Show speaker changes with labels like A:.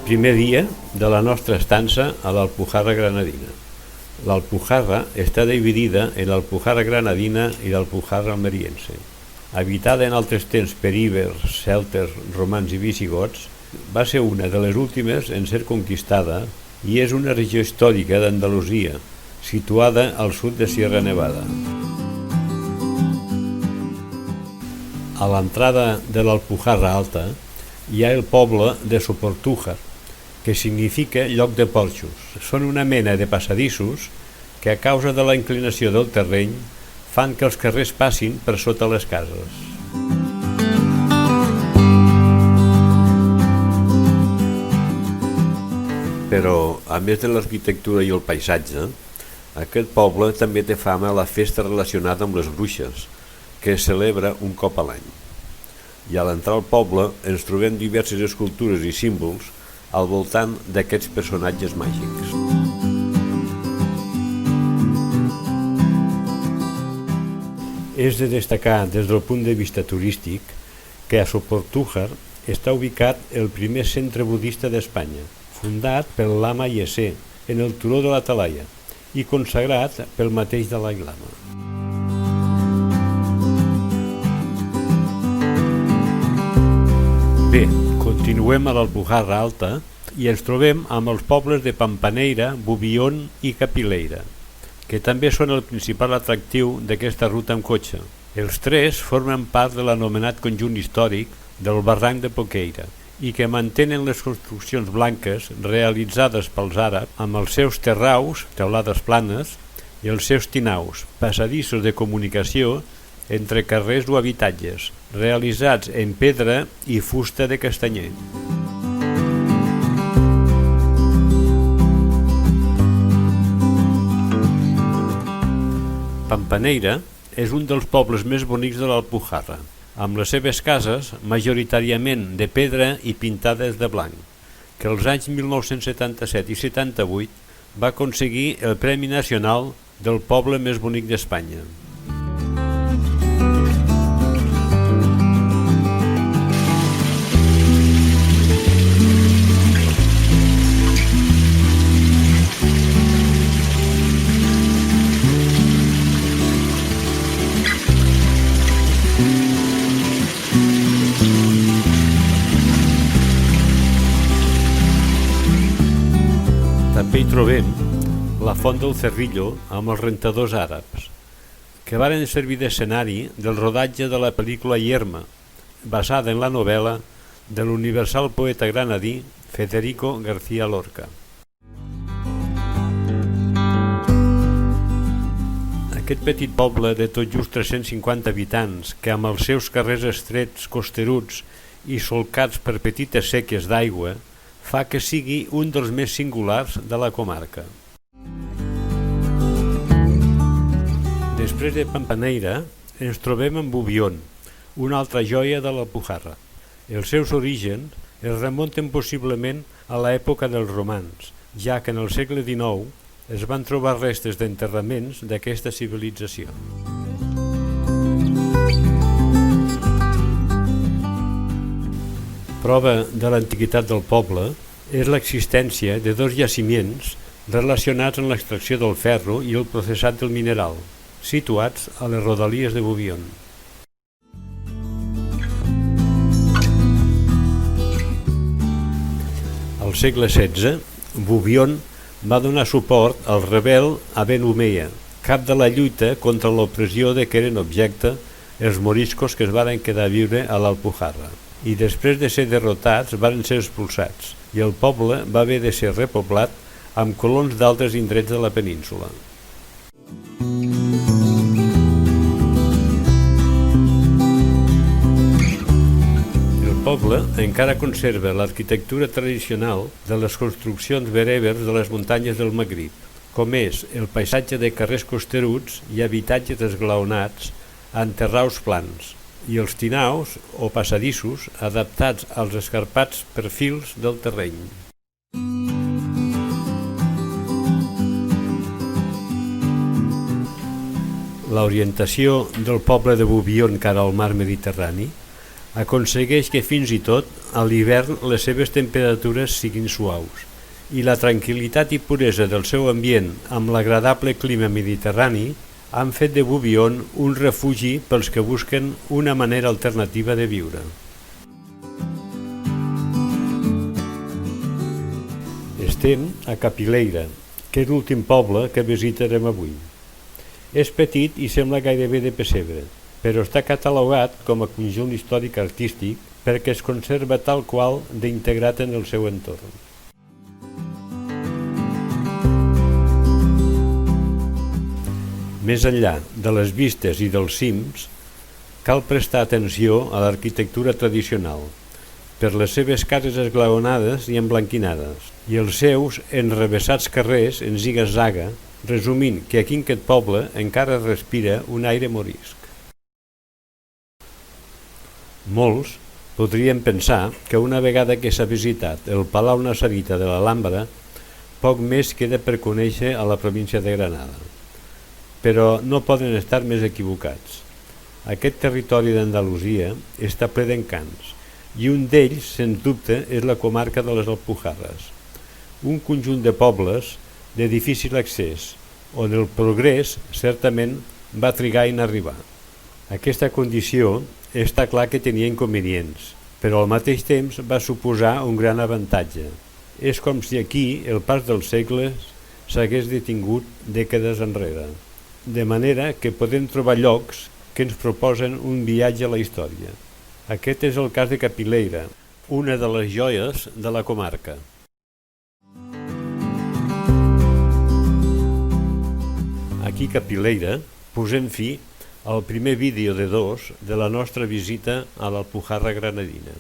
A: Primer dia de la nostra estança a l'Alpujarra Granadina. L'Alpujarra està dividida en l'Alpujarra Granadina i l'Alpujarra Almeriense. Habitada en altres temps per ibers, celtes, romans i visigots, va ser una de les últimes en ser conquistada i és una regió històrica d'Andalusia, situada al sud de Sierra Nevada. A l'entrada de l'Alpujarra Alta hi ha el poble de Soportújar, que significa lloc de porxos. Són una mena de passadissos que a causa de la inclinació del terreny fan que els carrers passin per sota les cases. Però, a més de l'arquitectura i el paisatge, aquest poble també té fama a la festa relacionada amb les bruixes, que es celebra un cop a l'any. I a l'entrar al poble ens trobem diverses escultures i símbols al voltant d'aquests personatges màgics. És de destacar des del punt de vista turístic que a Soportújar està ubicat el primer centre budista d'Espanya, fundat pel Lama Yesé en el turó de la Talaia i consagrat pel mateix Dalai Lama. Bé, continuem a l'Alpujarra Alta i ens trobem amb els pobles de Pampaneira, Bubión i Capileira, que també són el principal atractiu d'aquesta ruta amb cotxe. Els tres formen part de l'anomenat conjunt històric del barranc de Poqueira i que mantenen les construccions blanques realitzades pels àrabs amb els seus terraus, teulades planes, i els seus tinaus, passadissos de comunicació entre carrers o habitatges, realitzats en pedra i fusta de castanyer. Pampaneira és un dels pobles més bonics de l'Alpujarra, amb les seves cases majoritàriament de pedra i pintades de blanc, que als anys 1977 i 78 va aconseguir el Premi Nacional del Poble Més Bonic d'Espanya. També hi trobem la Font del Cerrillo amb els rentadors àrabs, que varen servir d'escenari del rodatge de la pel·lícula Yerma, basada en la novel·la de l'universal poeta granadí Federico García Lorca. Aquest petit poble de tot just 350 habitants, que amb els seus carrers estrets, costeruts i solcats per petites séquies d'aigua, fa que sigui un dels més singulars de la comarca. Després de Pampaneira ens trobem amb Bubión, una altra joia de l'Alpujarra. Els seus orígens es remunten possiblement a l'època dels romans, ja que en el segle XIX es van trobar restes d'enterraments d'aquesta civilització. Prova de l'antiguitat del poble és l'existència de dos jaciments relacionats amb l'extracció del ferro i el processat del mineral, situats a les rodalies de Bubión. Al segle XVI, Bubión va donar suport al rebel Aben Umeia, cap de la lluita contra l'opressió de què eren objecte els moriscos que es varen quedar a viure a l'Alpujarra, i després de ser derrotats varen ser expulsats, i el poble va haver de ser repoblat amb colons d'altres indrets de la península. El poble encara conserva l'arquitectura tradicional de les construccions berèbers de les muntanyes del Magrib, com és el paisatge de carrers costeruts i habitatges esglaonats amb terraus plans, i els tinaus o passadissos adaptats als escarpats perfils del terreny. L'orientació del poble de Bubión cara al mar Mediterrani Aconsegueix que fins i tot a l'hivern les seves temperatures siguin suaus i la tranquil·litat i puresa del seu ambient amb l'agradable clima mediterrani han fet de Bouvion un refugi pels que busquen una manera alternativa de viure. Estem a Capileira, que és l'últim poble que visitarem avui. És petit i sembla gairebé de pessebre, però està catalogat com a conjunt històric artístic perquè es conserva tal qual d'integrat en el seu entorn. Més enllà de les vistes i dels cims, cal prestar atenció a l'arquitectura tradicional, per les seves cases esglaonades i emblanquinades, i els seus enrevessats carrers en ziga-zaga, resumint que aquí en aquest poble encara respira un aire morisc. Molts podrien pensar que una vegada que s'ha visitat el Palau Nassarita de l'Alhambra, poc més queda per conèixer a la província de Granada. Però no poden estar més equivocats. Aquest territori d'Andalusia està ple d'encants, i un d'ells, sens dubte, és la comarca de les Alpujarres, un conjunt de pobles de difícil accés, on el progrés certament va trigar en arribar. Aquesta condició està clar que tenia inconvenients, però al mateix temps va suposar un gran avantatge. És com si aquí el pas dels segles s'hagués detingut dècades enrere, de manera que podem trobar llocs que ens proposen un viatge a la història. Aquest és el cas de Capileira, una de les joies de la comarca. Aquí a Capileira posem fi al primer vídeo de 2 de la nostra visita a l'Alpujarra granadina.